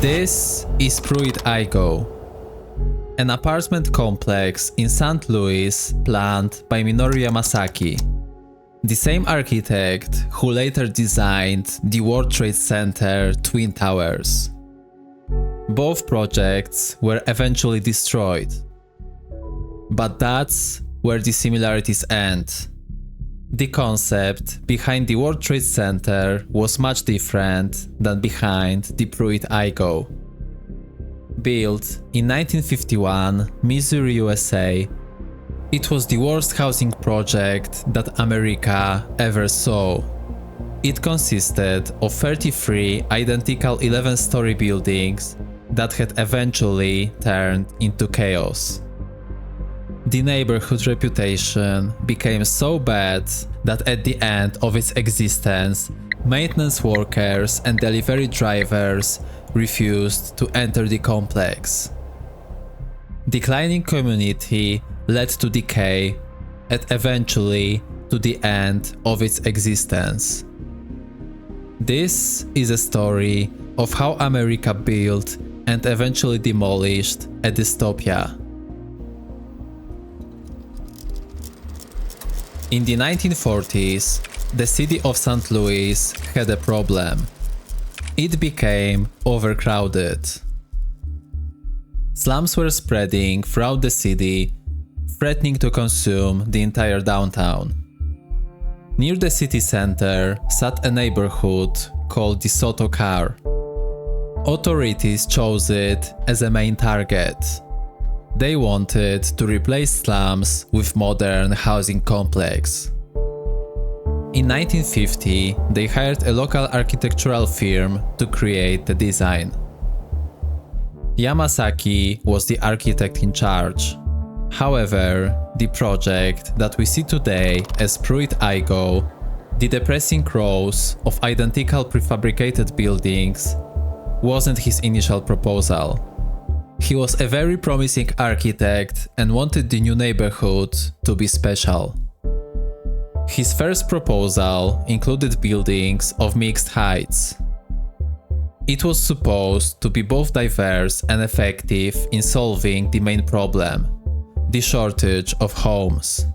This is Pruitt-Igoe, an apartment complex in St. Louis planned by Minoru Yamasaki, the same architect who later designed the World Trade Center Twin Towers. Both projects were eventually destroyed. But that's where the similarities end. The concept behind the World Trade Center was much different than behind the Pruitt-Igoe. Built in 1951, Missouri, USA, it was the worst housing project that America ever saw. It consisted of 33 identical 11-story buildings that had eventually turned into chaos. The neighborhood reputation became so bad that at the end of its existence, maintenance workers and delivery drivers refused to enter the complex. Declining community led to decay and eventually to the end of its existence. This is a story of how America built and eventually demolished a dystopia. In the 1940s, the city of St. Louis had a problem. It became overcrowded. Slums were spreading throughout the city, threatening to consume the entire downtown. Near the city center sat a neighborhood called DeSoto-Carr. Authorities chose it as a main target. They wanted to replace slums with modern housing complex. In 1950, they hired a local architectural firm to create the design. Yamasaki was the architect in charge. However, the project that we see today as Pruitt-Igoe, the depressing rows of identical prefabricated buildings, wasn't his initial proposal. He was a very promising architect and wanted the new neighborhood to be special. His first proposal included buildings of mixed heights. It was supposed to be both diverse and effective in solving the main problem, the shortage of homes.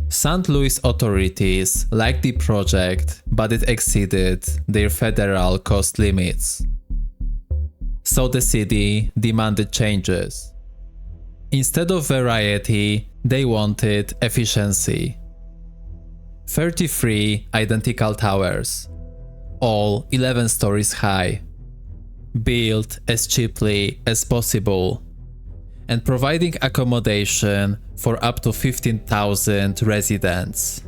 St. Louis authorities liked the project, but it exceeded their federal cost limits. So the city demanded changes. Instead of variety, they wanted efficiency. 33 identical towers, all 11 stories high, built as cheaply as possible, and providing accommodation for up to 15,000 residents.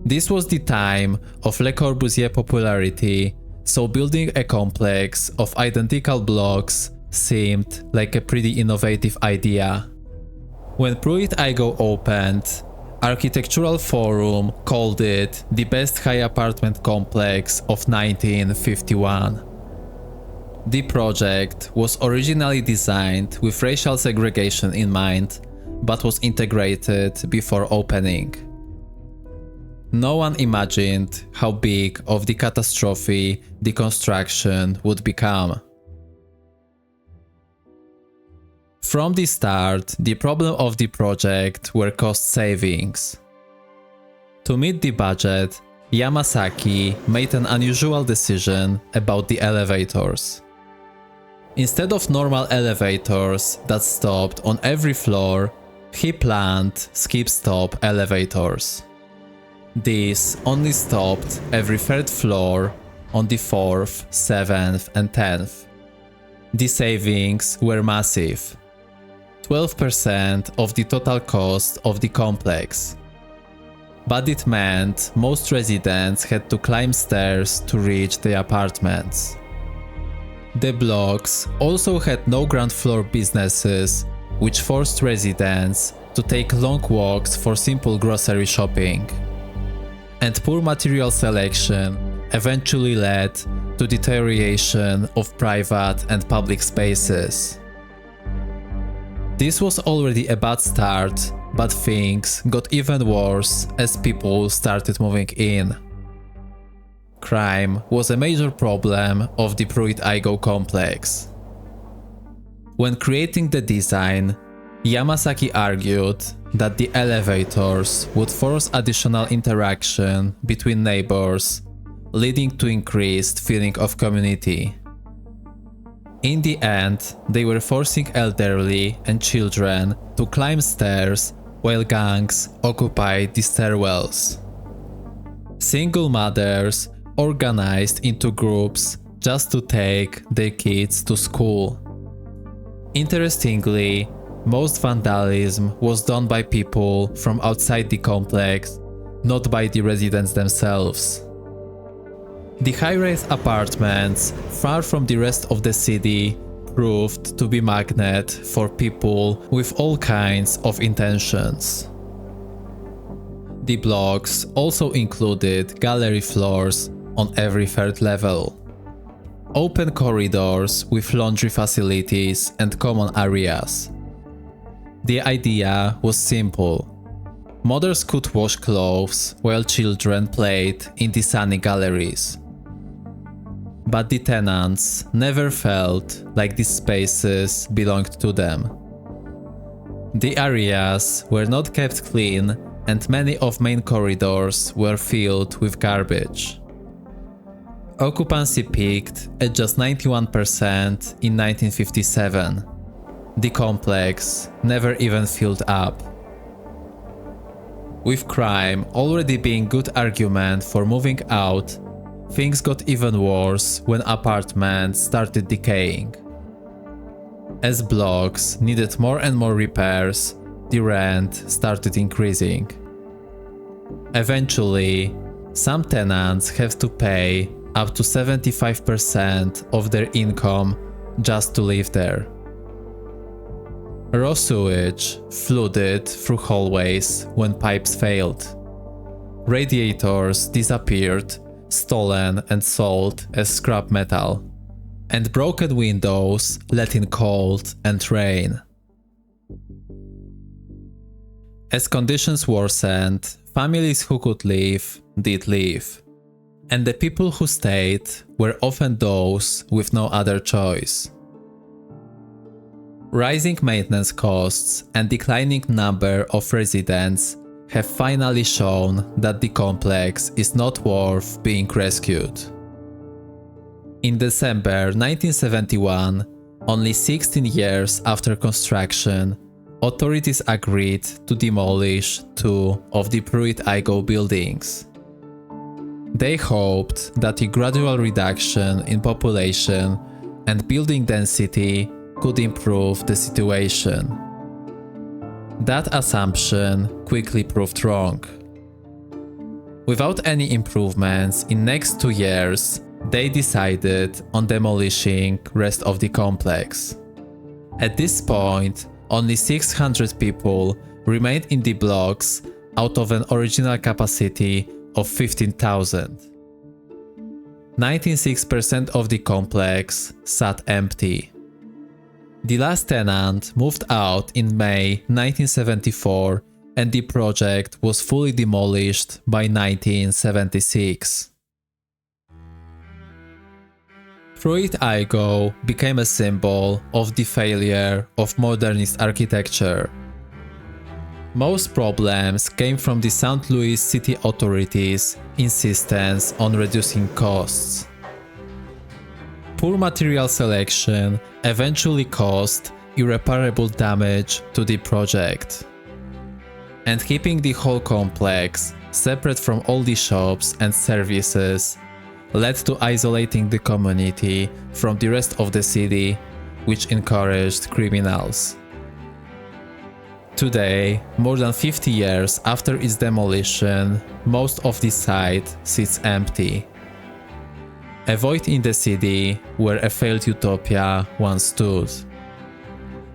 This was the time of Le Corbusier popularity, so building a complex of identical blocks seemed like a pretty innovative idea. When Pruitt-Igoe opened, Architectural Forum called it the best high apartment complex of 1951. The project was originally designed with racial segregation in mind, but was integrated before opening. No one imagined how big of the catastrophe the construction would become. From the start, the problem of the project were cost savings. To meet the budget, Yamasaki made an unusual decision about the elevators. Instead of normal elevators that stopped on every floor, he planned skip-stop elevators. These only stopped every third floor on the 4th, 7th and 10th. The savings were massive. 12% of the total cost of the complex. But it meant most residents had to climb stairs to reach their apartments. The blocks also had no ground floor businesses, which forced residents to take long walks for simple grocery shopping. And poor material selection eventually led to deterioration of private and public spaces. This was already a bad start, but things got even worse as people started moving in. Crime was a major problem of the Pruitt-Igoe complex. When creating the design, Yamasaki argued that the elevators would force additional interaction between neighbors, leading to increased feeling of community. In the end, they were forcing elderly and children to climb stairs while gangs occupied the stairwells. Single mothers organized into groups just to take their kids to school. Interestingly, most vandalism was done by people from outside the complex, not by the residents themselves. The high-rise apartments, far from the rest of the city, proved to be a magnet for people with all kinds of intentions. The blocks also included gallery floors on every third level, open corridors with laundry facilities and common areas. The idea was simple. Mothers could wash clothes while children played in the sunny galleries. But the tenants never felt like these spaces belonged to them. The areas were not kept clean and many of main corridors were filled with garbage. Occupancy peaked at just 91% in 1957. The complex never even filled up. With crime already being a good argument for moving out, things got even worse when apartments started decaying. As blocks needed more and more repairs, the rent started increasing. Eventually, some tenants have to pay up to 75% of their income just to live there. Raw sewage flooded through hallways when pipes failed. Radiators disappeared, stolen and sold as scrap metal, and broken windows let in cold and rain. As conditions worsened, families who could leave did leave, and the people who stayed were often those with no other choice. Rising maintenance costs and declining number of residents have finally shown that the complex is not worth being rescued. In December 1971, only 16 years after construction, authorities agreed to demolish 2 of the Pruitt-Igoe buildings. They hoped that a gradual reduction in population and building density could improve the situation. That assumption quickly proved wrong. Without any improvements in next 2 years, they decided on demolishing rest of the complex. At this point, only 600 people remained in the blocks out of an original capacity of 15,000. 96% of the complex sat empty. The last tenant moved out in May 1974 and the project was fully demolished by 1976. Pruitt-Igoe became a symbol of the failure of modernist architecture. Most problems came from the St. Louis city authorities' insistence on reducing costs. Poor material selection eventually caused irreparable damage to the project. And keeping the whole complex separate from all the shops and services led to isolating the community from the rest of the city, which encouraged criminals. Today, more than 50 years after its demolition, most of the site sits empty. A void in the city where a failed utopia once stood.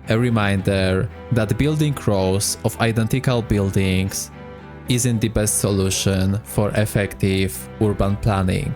A reminder that building rows of identical buildings isn't the best solution for effective urban planning.